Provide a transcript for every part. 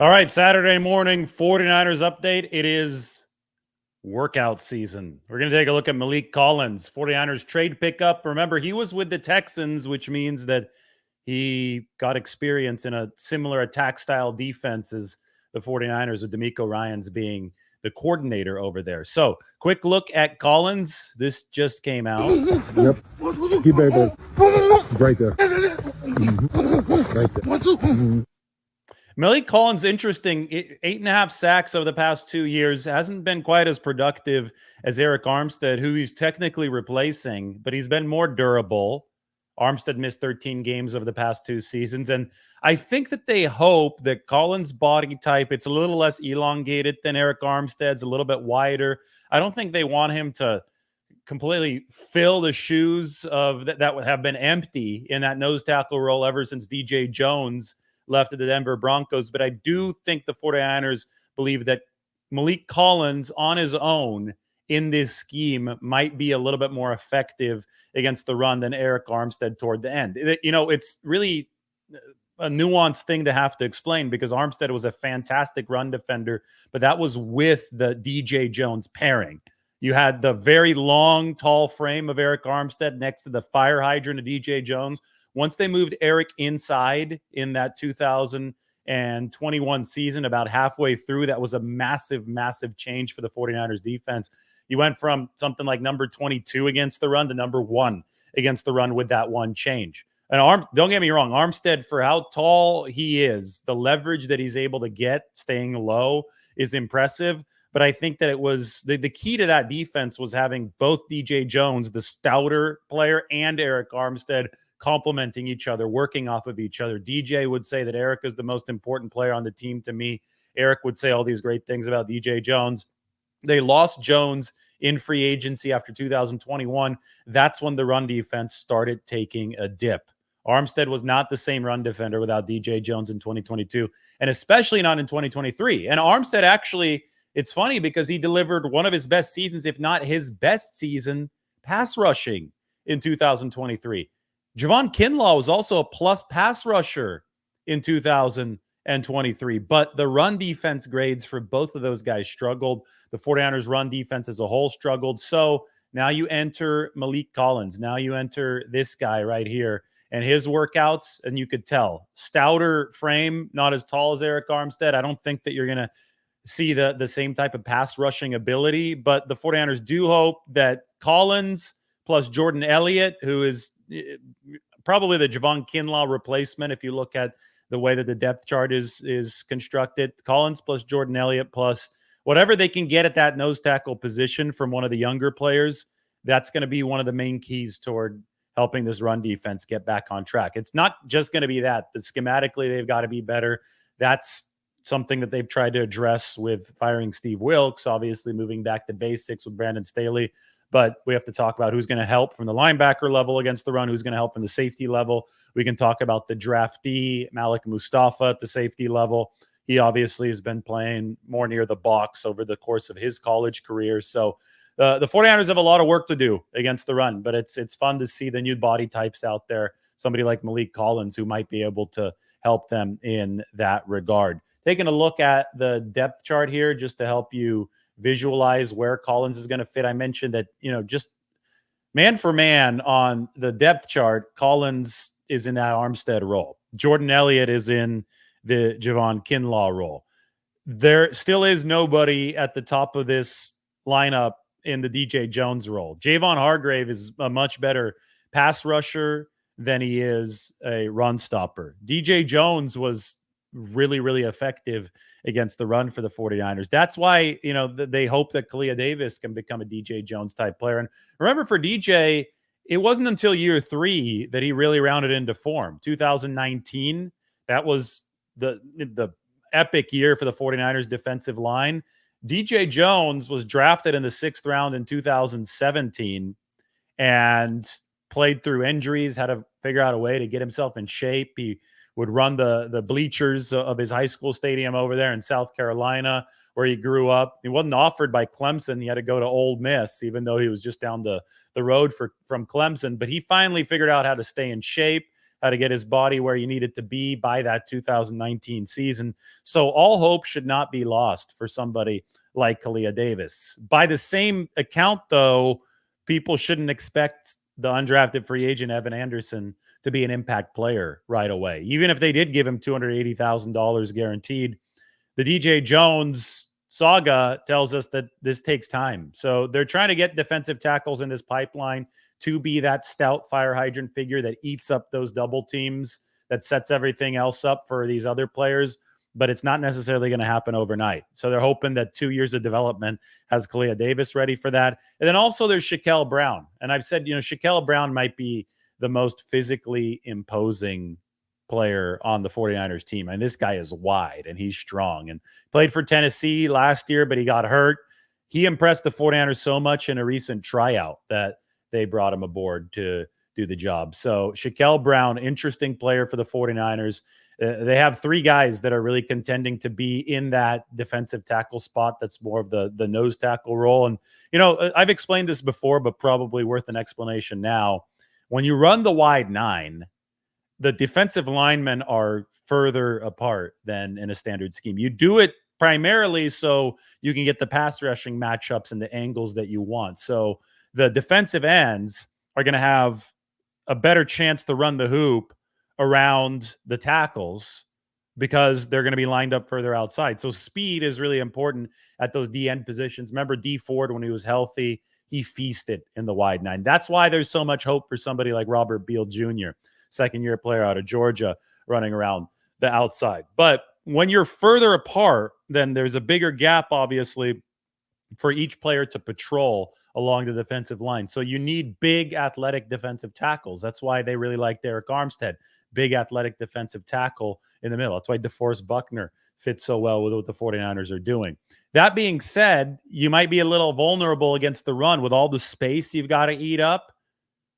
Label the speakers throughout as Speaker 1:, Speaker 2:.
Speaker 1: All right, Saturday morning, 49ers update. It is workout season. We're going to take a look at Maliek Collins, 49ers trade pickup. Remember, he was with the Texans, which means that he got experience in a similar attack style defense as the 49ers, with DeMeco Ryans being the coordinator over there. So, quick look at Collins. This just came out.
Speaker 2: Yep. Keep it right there. Mm-hmm. Right there. Mm-hmm.
Speaker 1: Maliek Collins, interesting. 8.5 sacks over the past 2 years. Hasn't been quite as productive as Arik Armstead, who he's technically replacing, but he's been more durable. Armstead missed 13 games over the past 2 seasons. And I think that they hope that Collins' body type, it's a little less elongated than Arik Armstead's, a little bit wider. I don't think they want him to completely fill the shoes of that have been empty in that nose tackle role ever since DJ Jones left at the Denver Broncos. But I do think the 49ers believe that Maliek Collins on his own in this scheme might be a little bit more effective against the run than Arik Armstead toward the end. It's really a nuanced thing to have to explain, because Armstead was a fantastic run defender, but that was with the DJ Jones pairing. You had the very long, tall frame of Arik Armstead next to the fire hydrant of DJ Jones. Once they moved Arik inside in that 2021 season, about halfway through, that was a massive, massive change for the 49ers defense. You went from something like number 22 against the run to number 1 against the run with that one change. And don't get me wrong, Armstead, for how tall he is, the leverage that he's able to get staying low is impressive. But I think that it was the key to that defense was having both DJ Jones, the stouter player, and Arik Armstead complementing each other, working off of each other. DJ would say that Arik is the most important player on the team to me. Arik would say all these great things about DJ Jones. They lost Jones in free agency after 2021. That's when the run defense started taking a dip. Armstead was not the same run defender without DJ Jones in 2022, and especially not in 2023. And Armstead actually, it's funny because he delivered one of his best seasons, if not his best season, pass rushing in 2023. Javon Kinlaw was also a plus pass rusher in 2023, but the run defense grades for both of those guys struggled. The 49ers run defense as a whole struggled. So now you enter Maliek Collins. Now you enter this guy right here and his workouts, and you could tell. Stouter frame, not as tall as Arik Armstead. I don't think that you're going to see the same type of pass rushing ability, but the 49ers do hope that Collins plus Jordan Elliott, who is probably the Javon Kinlaw replacement if you look at the way that the depth chart is constructed, Collins plus Jordan Elliott plus whatever they can get at that nose tackle position from one of the younger players, that's going to be one of the main keys toward helping this run defense get back on track. It's not just going to be that. Schematically, they've got to be better. That's something that they've tried to address with firing Steve Wilks, obviously moving back to basics with Brandon Staley. But we have to talk about who's going to help from the linebacker level against the run, who's going to help from the safety level. We can talk about the draftee, Malik Mustafa, at the safety level. He obviously has been playing more near the box over the course of his college career. So the 49ers have a lot of work to do against the run, but it's fun to see the new body types out there. Somebody like Maliek Collins who might be able to help them in that regard. Taking a look at the depth chart here just to help you visualize where Collins is going to fit. I mentioned that, just man for man on the depth chart, Collins is in that Armstead role. Jordan Elliott is in the Javon Kinlaw role. There still is nobody at the top of this lineup in the DJ Jones role. Javon Hargrave is a much better pass rusher than he is a run stopper. DJ Jones was really, really effective against the run for the 49ers. That's why, they hope that Kalia Davis can become a DJ Jones type player. And remember, for DJ, it wasn't until year 3 that he really rounded into form. 2019, that was the epic year for the 49ers defensive line. DJ Jones was drafted in the 6th round in 2017 and played through injuries, had to figure out a way to get himself in shape. He would run the bleachers of his high school stadium over there in South Carolina, where he grew up. He wasn't offered by Clemson. He had to go to Ole Miss, even though he was just down the road from Clemson. But he finally figured out how to stay in shape, how to get his body where he needed to be by that 2019 season. So all hope should not be lost for somebody like Kalia Davis. By the same account, though, people shouldn't expect the undrafted free agent Evan Anderson to be an impact player right away. Even if they did give him $280,000 guaranteed, the DJ Jones saga tells us that this takes time. So they're trying to get defensive tackles in this pipeline to be that stout fire hydrant figure that eats up those double teams, that sets everything else up for these other players. But it's not necessarily going to happen overnight. So they're hoping that 2 years of development has Kalia Davis ready for that. And then also there's Shaquille Brown. And I've said, Shaquille Brown might be the most physically imposing player on the 49ers team. And this guy is wide and he's strong and played for Tennessee last year, but he got hurt. He impressed the 49ers so much in a recent tryout that they brought him aboard to do the job. So Shaquille Brown, interesting player for the 49ers. They have three guys that are really contending to be in that defensive tackle spot. That's more of the nose tackle role. And, I've explained this before, but probably worth an explanation now. When you run the wide nine, the defensive linemen are further apart than in a standard scheme. You do it primarily so you can get the pass rushing matchups and the angles that you want. So the defensive ends are going to have a better chance to run the hoop around the tackles because they're going to be lined up further outside. So speed is really important at those D end positions. Remember D Ford, when he was healthy, he feasted in the wide nine. That's why there's so much hope for somebody like Robert Beal Jr., second-year player out of Georgia, running around the outside. But when you're further apart, then there's a bigger gap, obviously, for each player to patrol along the defensive line. So you need big athletic defensive tackles. That's why they really like Derek Armstead, big athletic defensive tackle in the middle. That's why DeForest Buckner fits so well with what the 49ers are doing. That being said, you might be a little vulnerable against the run with all the space you've got to eat up,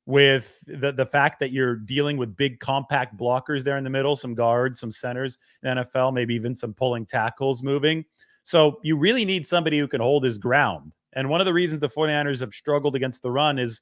Speaker 1: with the fact that you're dealing with big compact blockers there in the middle, some guards, some centers in the NFL, maybe even some pulling tackles moving. So you really need somebody who can hold his ground. And one of the reasons the 49ers have struggled against the run is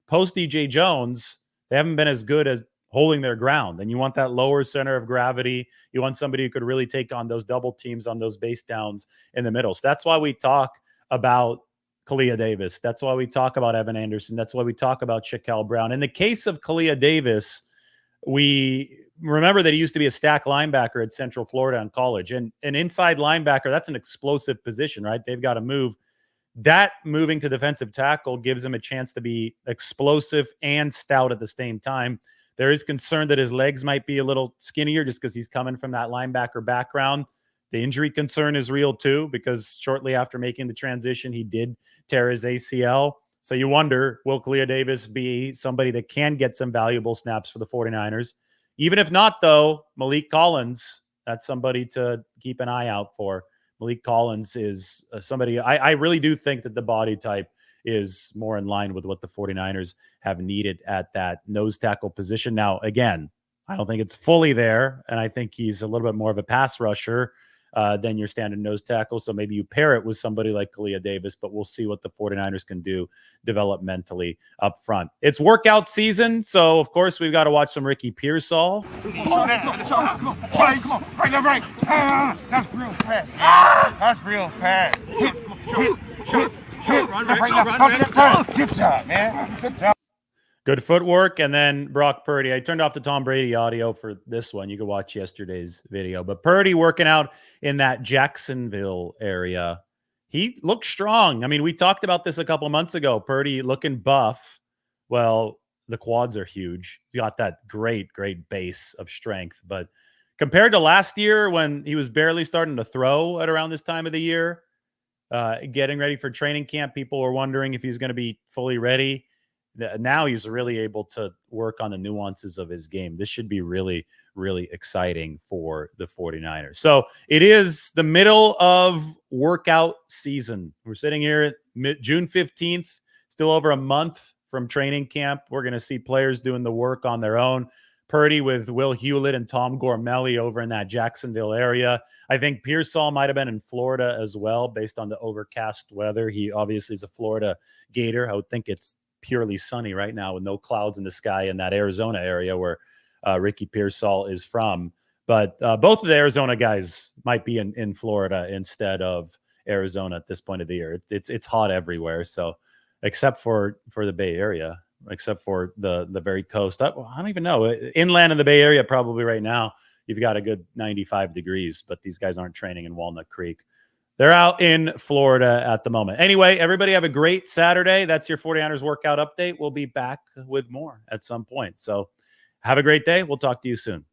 Speaker 1: post DJ Jones, they haven't been as good as holding their ground. And you want that lower center of gravity. You want somebody who could really take on those double teams on those base downs in the middle. So that's why we talk about Kalia Davis. That's why we talk about Evan Anderson. That's why we talk about Shaquille Brown. In the case of Kalia Davis, we remember that he used to be a stack linebacker at Central Florida in college. And an inside linebacker, that's an explosive position, right? They've got to move. That moving to defensive tackle gives him a chance to be explosive and stout at the same time. There is concern that his legs might be a little skinnier just because he's coming from that linebacker background. The injury concern is real too, because shortly after making the transition, he did tear his ACL. So you wonder, will Kalia Davis be somebody that can get some valuable snaps for the 49ers? Even if not, though, Maliek Collins, that's somebody to keep an eye out for. Maliek Collins is somebody, I really do think that the body type is more in line with what the 49ers have needed at that nose tackle position. Now, again, I don't think it's fully there, and I think he's a little bit more of a pass rusher than your standard nose tackle. So maybe you pair it with somebody like Kalia Davis, but we'll see what the 49ers can do developmentally up front. It's workout season, so of course we've got to watch some Ricky Pearsall.
Speaker 3: Come on, right. That's real fast. That's real fast. Good job, man. Good job.
Speaker 1: Good footwork. And then Brock Purdy. I turned off the Tom Brady audio for this one. You can watch yesterday's video. But Purdy working out in that Jacksonville area. He looked strong. I mean, we talked about this a couple months ago. Purdy looking buff. Well, the quads are huge. He's got that great base of strength. But compared to last year when he was barely starting to throw at around this time of the year, getting ready for training camp, people were wondering if he's going to be fully ready. Now he's really able to work on the nuances of his game. This should be really, really exciting for the 49ers. So it is the middle of workout season. We're sitting here June 15th, still over a month from training camp. We're going to see players doing the work on their own. Purdy with Will Hewlett and Tom Gormelli over in that Jacksonville area. I think Pearsall might have been in Florida as well, based on the overcast weather. He obviously is a Florida Gator. I would think it's purely sunny right now with no clouds in the sky in that Arizona area where Ricky Pearsall is from. But both of the Arizona guys might be in Florida instead of Arizona at this point of the year. It's hot everywhere. So except for the Bay Area, except for the very coast. I don't even know. Inland in the Bay Area, probably right now, you've got a good 95 degrees, but these guys aren't training in Walnut Creek. They're out in Florida at the moment. Anyway, everybody have a great Saturday. That's your 49ers workout update. We'll be back with more at some point. So have a great day. We'll talk to you soon.